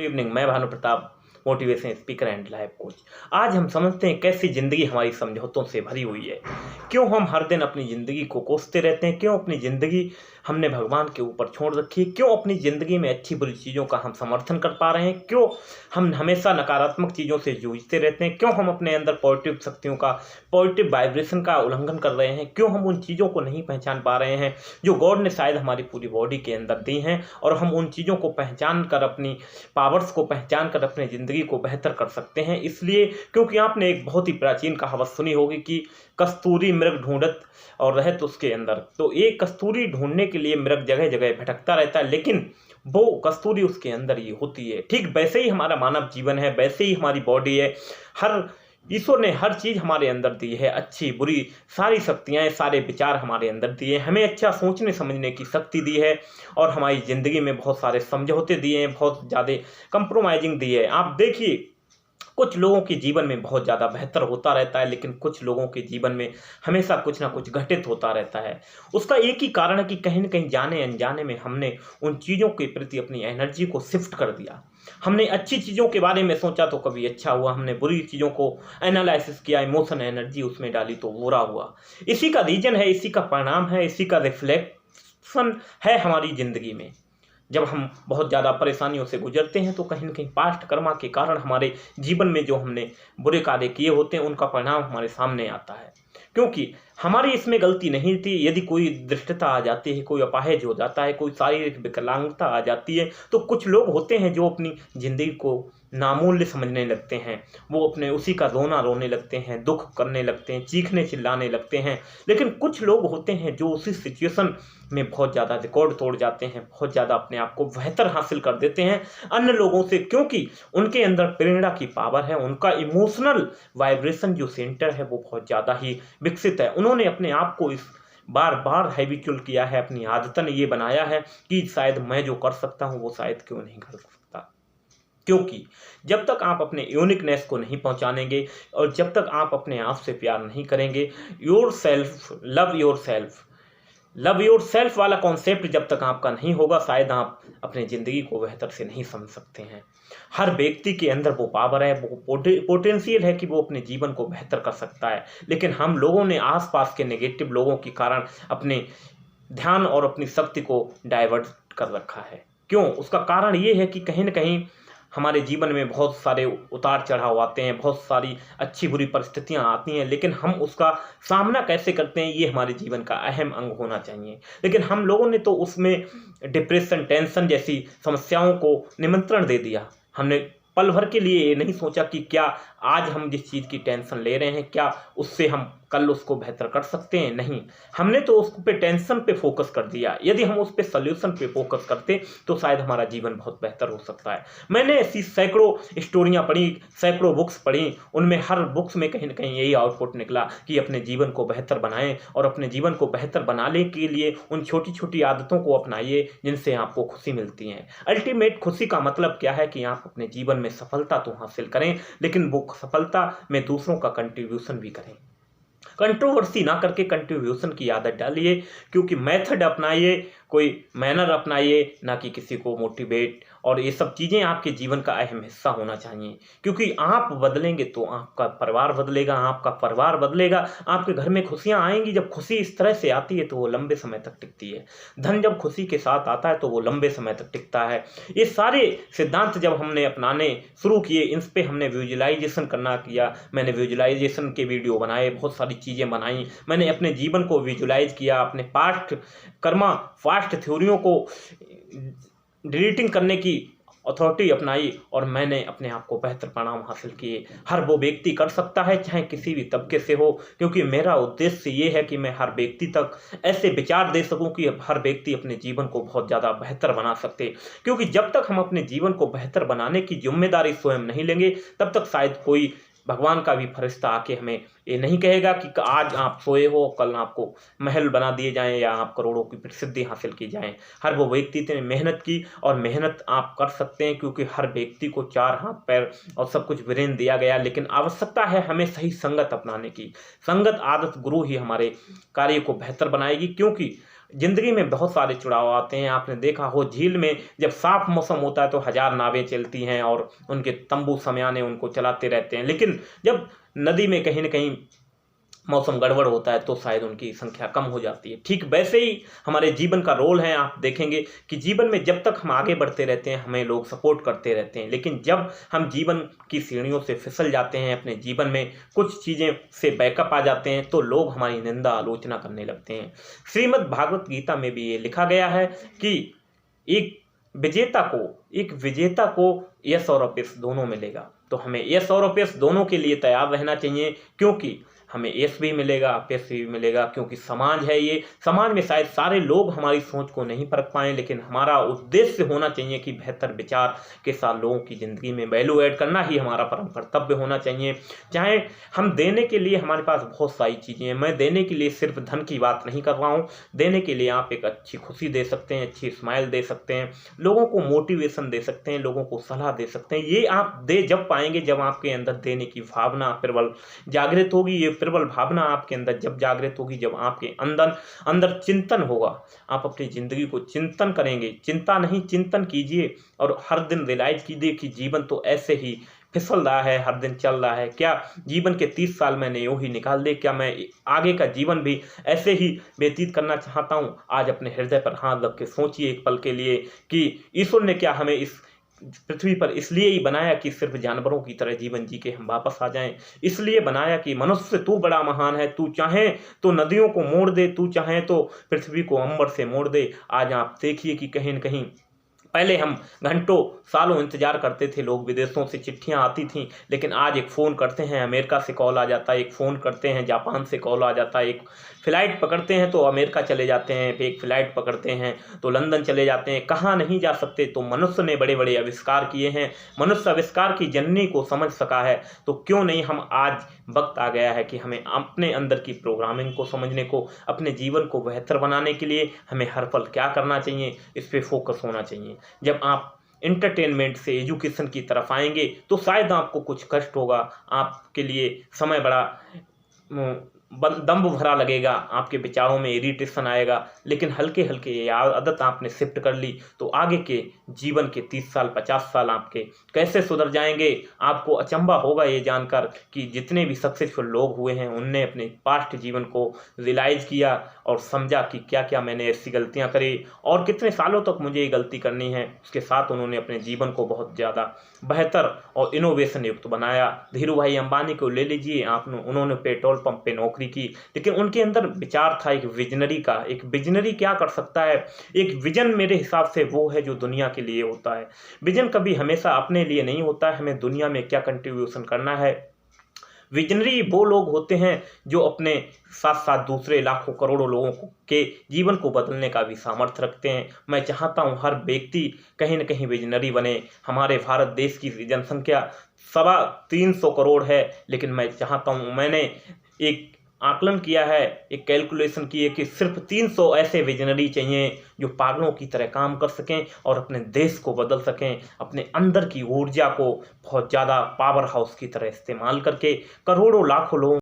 Good evening. मैं Bhanu Pratap, motivation speaker and life coach. आज हम समझते हैं कैसी ज़िंदगी हमारी समझौतों से भरी हुई है। क्यों हम हर दिन अपनी ज़िंदगी को कोसते रहते हैं, क्यों अपनी ज़िंदगी हमने भगवान के ऊपर छोड़ रखी है, क्यों अपनी ज़िंदगी में अच्छी बुरी चीज़ों का हम समर्थन कर पा रहे हैं, क्यों हम हमेशा नकारात्मक चीज़ों से जूझते रहते हैं, क्यों हम अपने अंदर पॉजिटिव शक्तियों का, पॉजिटिव वाइब्रेशन का उल्लंघन कर रहे हैं, क्यों हम उन चीज़ों को नहीं पहचान पा रहे हैं जो गॉड ने शायद हमारी पूरी बॉडी के अंदर दी हैं, और हम उन चीज़ों को पहचान कर, अपनी पावर्स को पहचान कर अपनी ज़िंदगी को बेहतर कर सकते हैं। इसलिए क्योंकि आपने एक बहुत ही प्राचीन कहावत सुनी होगी कि कस्तूरी मृग ढूंढत और रहत उसके अंदर। तो एक कस्तूरी ढूंढने के लिए मृग जगह जगह भटकता रहता है, लेकिन वो कस्तूरी उसके अंदर ही होती है। ठीक वैसे ही हमारा मानव जीवन है, वैसे ही हमारी बॉडी है। हर ईश्वर ने हर चीज़ हमारे अंदर दी है, अच्छी बुरी सारी शक्तियाँ, सारे विचार हमारे अंदर दिए, हमें अच्छा सोचने समझने की शक्ति दी है, और हमारी ज़िंदगी में बहुत सारे समझौते दिए हैं, बहुत ज़्यादा कंप्रोमाइजिंग दी है। आप देखिए, कुछ लोगों के जीवन में बहुत ज़्यादा बेहतर होता रहता है, लेकिन कुछ लोगों के जीवन में हमेशा कुछ ना कुछ घटित होता रहता है। उसका एक ही कारण है कि कहीं न कहीं जाने अनजाने में हमने उन चीज़ों के प्रति अपनी एनर्जी को शिफ्ट कर दिया। हमने अच्छी चीज़ों के बारे में सोचा तो कभी अच्छा हुआ, हमने बुरी चीज़ों को एनालिसिस किया, इमोशन एनर्जी उसमें डाली तो बुरा हुआ। इसी का रीजन है, इसी का परिणाम है, इसी का रिफ्लेक्शन है हमारी ज़िंदगी में। जब हम बहुत ज़्यादा परेशानियों से गुजरते हैं तो कहीं न कहीं पास्ट कर्मा के कारण हमारे जीवन में जो हमने बुरे कार्य किए होते हैं उनका परिणाम हमारे सामने आता है, क्योंकि हमारी इसमें गलती नहीं थी। यदि कोई दृष्टता आ जाती है, कोई अपाहिज हो जाता है, कोई शारीरिक विकलांगता आ जाती है, तो कुछ लोग होते हैं जो अपनी ज़िंदगी को नामूल्य समझने लगते हैं। वो अपने उसी का रोना रोने लगते हैं, दुख करने लगते हैं, चीखने चिल्लाने लगते हैं। लेकिन कुछ लोग होते हैं जो उसी सिचुएशन में बहुत ज़्यादा रिकॉर्ड तोड़ जाते हैं, बहुत ज़्यादा अपने आप को बेहतर हासिल कर देते हैं अन्य लोगों से, क्योंकि उनके अंदर प्रेरणा की पावर है, उनका इमोशनल वाइब्रेशन जो सेंटर है वो बहुत ज़्यादा ही विकसित है। उन्होंने अपने आप को इस बार बार हैबिचुअल किया है, अपनी आदतन ये बनाया है कि शायद मैं जो कर सकता हूँ वो शायद क्यों नहीं कर सकता। क्योंकि जब तक आप अपने यूनिकनेस को नहीं पहचानेंगे और जब तक आप अपने आप से प्यार नहीं करेंगे, लव योर सेल्फ वाला कॉन्सेप्ट जब तक आपका नहीं होगा, शायद आप अपनी ज़िंदगी को बेहतर से नहीं समझ सकते हैं। हर व्यक्ति के अंदर वो पावर है, वो पोटेंशियल है कि वो अपने जीवन को बेहतर कर सकता है, लेकिन हम लोगों ने आसपास के नेगेटिव लोगों के कारण अपने ध्यान और अपनी शक्ति को डाइवर्ट कर रखा है। क्यों? उसका कारण ये है कि कहीं न कहीं हमारे जीवन में बहुत सारे उतार चढ़ाव आते हैं, बहुत सारी अच्छी बुरी परिस्थितियां आती हैं, लेकिन हम उसका सामना कैसे करते हैं ये हमारे जीवन का अहम अंग होना चाहिए। लेकिन हम लोगों ने तो उसमें डिप्रेशन, टेंशन जैसी समस्याओं को निमंत्रण दे दिया। हमने पल भर के लिए ये नहीं सोचा कि क्या आज हम जिस चीज़ की टेंशन ले रहे हैं क्या उससे हम कल उसको बेहतर कर सकते हैं। नहीं, हमने तो उस पे टेंशन पे फोकस कर दिया। यदि हम उस पे सॉल्यूशन पे फोकस करते तो शायद हमारा जीवन बहुत बेहतर हो सकता है। मैंने ऐसी सैकड़ों स्टोरियाँ पढ़ी, सैकड़ों बुक्स पढ़ी, उनमें हर बुक्स में कहीं ना कहीं यही आउटपुट निकला कि अपने जीवन को बेहतर बनाएं, और अपने जीवन को बेहतर बनाने के लिए उन छोटी छोटी आदतों को अपनाइए जिनसे आपको खुशी मिलती है। अल्टीमेट खुशी का मतलब क्या है कि आप अपने जीवन में सफलता तो हासिल करें, लेकिन वो सफलता में दूसरों का कंट्रीब्यूशन भी करें। कंट्रोवर्सी ना करके कंट्रीब्यूशन की आदत डालिए, क्योंकि मेथड अपनाइए, कोई मैनर अपनाइए, ना कि किसी को मोटिवेट, और ये सब चीज़ें आपके जीवन का अहम हिस्सा होना चाहिए। क्योंकि आप बदलेंगे तो आपका परिवार बदलेगा, आपका परिवार बदलेगा, आपके घर में खुशियाँ आएंगी। जब खुशी इस तरह से आती है तो वो लंबे समय तक टिकती है। धन जब खुशी के साथ आता है तो वो लंबे समय तक टिकता है। ये सारे सिद्धांत जब हमने अपनाने शुरू किए, इन पे हमने विजुअलाइजेशन करना किया। मैंने विजुअलाइजेशन के वीडियो बनाए, बहुत सारी चीज़ें बनाई, मैंने अपने जीवन को विजुअलाइज किया, अपने पास्ट कर्मा फास्ट थ्योरियों को डिलीटिंग करने की अथॉरिटी अपनाई, और मैंने अपने आप को बेहतर परिणाम हासिल किए। हर वो व्यक्ति कर सकता है, चाहे किसी भी तबके से हो, क्योंकि मेरा उद्देश्य ये है कि मैं हर व्यक्ति तक ऐसे विचार दे सकूं कि हर व्यक्ति अपने जीवन को बहुत ज़्यादा बेहतर बना सकते। क्योंकि जब तक हम अपने जीवन को बेहतर बनाने की जिम्मेदारी स्वयं नहीं लेंगे, तब तक शायद कोई भगवान का भी फरिश्ता आके हमें ये नहीं कहेगा कि आज आप सोए हो, कल आपको महल बना दिए जाएं या आप करोड़ों की प्रसिद्धि हासिल की जाएं। हर वो व्यक्ति ने मेहनत की, और मेहनत आप कर सकते हैं, क्योंकि हर व्यक्ति को 4 हाथ पैर और सब कुछ ब्रेन दिया गया, लेकिन आवश्यकता है हमें सही संगत अपनाने की। संगत आदत गुरु ही हमारे कार्य को बेहतर बनाएगी, क्योंकि जिंदगी में बहुत सारे चुड़ाव आते हैं। आपने देखा हो झील में जब साफ मौसम होता है तो हजार नावें चलती हैं और उनके तंबू समयाने उनको चलाते रहते हैं, लेकिन जब नदी में कहीं न कहीं मौसम गड़बड़ होता है तो शायद उनकी संख्या कम हो जाती है। ठीक वैसे ही हमारे जीवन का रोल है। आप देखेंगे कि जीवन में जब तक हम आगे बढ़ते रहते हैं हमें लोग सपोर्ट करते रहते हैं, लेकिन जब हम जीवन की सीढ़ियों से फिसल जाते हैं, अपने जीवन में कुछ चीज़ें से बैकअप आ जाते हैं, तो लोग हमारी निंदा आलोचना करने लगते हैं। श्रीमद् भागवत गीता में भी ये लिखा गया है कि एक विजेता को यश और अपयश दोनों मिलेगा। तो हमें यश और अपयश दोनों के लिए तैयार रहना चाहिए, क्योंकि हमें यश भी मिलेगा, अपयश भी मिलेगा, क्योंकि समाज है ये। समाज में शायद सारे लोग हमारी सोच को नहीं परख पाएं, लेकिन हमारा उद्देश्य होना चाहिए कि बेहतर विचार के साथ लोगों की ज़िंदगी में वैल्यू ऐड करना ही हमारा परम कर्तव्य होना चाहिए। चाहे हम देने के लिए, हमारे पास बहुत सारी चीज़ें हैं। मैं देने के लिए सिर्फ धन की बात नहीं कर रहा हूँ। देने के लिए आप एक अच्छी खुशी दे सकते हैं, अच्छी स्माइल दे सकते हैं, लोगों को मोटिवेशन दे सकते हैं, लोगों को सलाह दे सकते हैं। ये आप दे जब पाएंगे जब आपके अंदर देने की भावना प्रबल जागृत होगी। ये प्रबल भावना आपके अंदर जब जागृत होगी, जब आपके अंदर चिंतन होगा, आप अपनी जिंदगी को चिंतन करेंगे, चिंता नहीं चिंतन कीजिए और हर दिन रियलाइज कीजिए कि जीवन तो ऐसे ही फिसल रहा है, हर दिन चल रहा है। क्या जीवन के 30 साल मैंने यूं ही निकाल दे? क्या मैं आगे का जीवन भी ऐसे ही व्यतीत करना चाहता हूं? आज अपने हृदय पर हाथ रख के सोचिए एक पल के लिए कि ईश्वर ने क्या हमें इस पृथ्वी पर इसलिए ही बनाया कि सिर्फ जानवरों की तरह जीवन जी के हम वापस आ जाएं? इसलिए बनाया कि मनुष्य तू बड़ा महान है, तू चाहे तो नदियों को मोड़ दे, तू चाहे तो पृथ्वी को अंबर से मोड़ दे। आज आप देखिए कि कहीं न कहीं पहले हम घंटों सालों इंतजार करते थे, लोग विदेशों से चिट्ठियां आती थीं, लेकिन आज एक फ़ोन करते हैं अमेरिका से कॉल आ जाता है, एक फ़ोन करते हैं जापान से कॉल आ जाता है, एक फ़्लाइट पकड़ते हैं तो अमेरिका चले जाते हैं, फिर एक फ़्लाइट पकड़ते हैं तो लंदन चले जाते हैं। कहाँ नहीं जा सकते? तो मनुष्य ने बड़े बड़े आविष्कार किए हैं, मनुष्य आविष्कार की जननी को समझ सका है। तो क्यों नहीं हम आज वक्त आ गया है कि हमें अपने अंदर की प्रोग्रामिंग को समझने को, अपने जीवन को बेहतर बनाने के लिए हमें हर पल क्या करना चाहिए, इस पर फोकस होना चाहिए। जब आप इंटरटेनमेंट से एजुकेशन की तरफ आएंगे तो शायद आपको कुछ कष्ट होगा, आपके लिए समय बड़ा दम्भ भरा लगेगा, आपके विचारों में इरिटेशन आएगा, लेकिन हल्के हल्के ये आदत आपने शिफ्ट कर ली तो आगे के जीवन के 30 साल 50 साल आपके कैसे सुधर जाएंगे। आपको अचंभा होगा ये जानकर कि जितने भी सक्सेसफुल लोग हुए हैं उनने अपने पास्ट जीवन को रियलाइज़ किया और समझा कि क्या क्या मैंने ऐसी गलतियां करी और कितने सालों तक मुझे ये गलती करनी है। उसके साथ उन्होंने अपने जीवन को बहुत ज़्यादा बेहतर और इनोवेशन युक्त बनाया। धीरू भाई अंबानी को ले लीजिए, उन्होंने पेट्रोल पंप पे नौकरी की, लेकिन उनके अंदर विचार था एक विजनरी का। एक विजनरी क्या कर सकता है? एक विजन मेरे हिसाब से वो है जो दुनिया के लिए होता है। विजन कभी हमेशा अपने लिए नहीं होता है, हमें दुनिया में क्या कंट्रीब्यूशन करना है। विजनरी वो लोग होते हैं जो अपने साथ साथ दूसरे लाखों करोड़ों लोगों के जीवन को बदलने का भी सामर्थ्य रखते हैं। मैं चाहता हूं हर व्यक्ति कहीं न कहीं विजनरी बने। हमारे भारत देश की जनसंख्या 325 करोड़ है, लेकिन मैं चाहता हूं, मैंने एक आकलन किया है, एक कैलकुलेशन की है कि सिर्फ 300 ऐसे विजनरी चाहिए जो पागलों की तरह काम कर सकें और अपने देश को बदल सकें, अपने अंदर की ऊर्जा को बहुत ज़्यादा पावर हाउस की तरह इस्तेमाल करके करोड़ों लाखों लोगों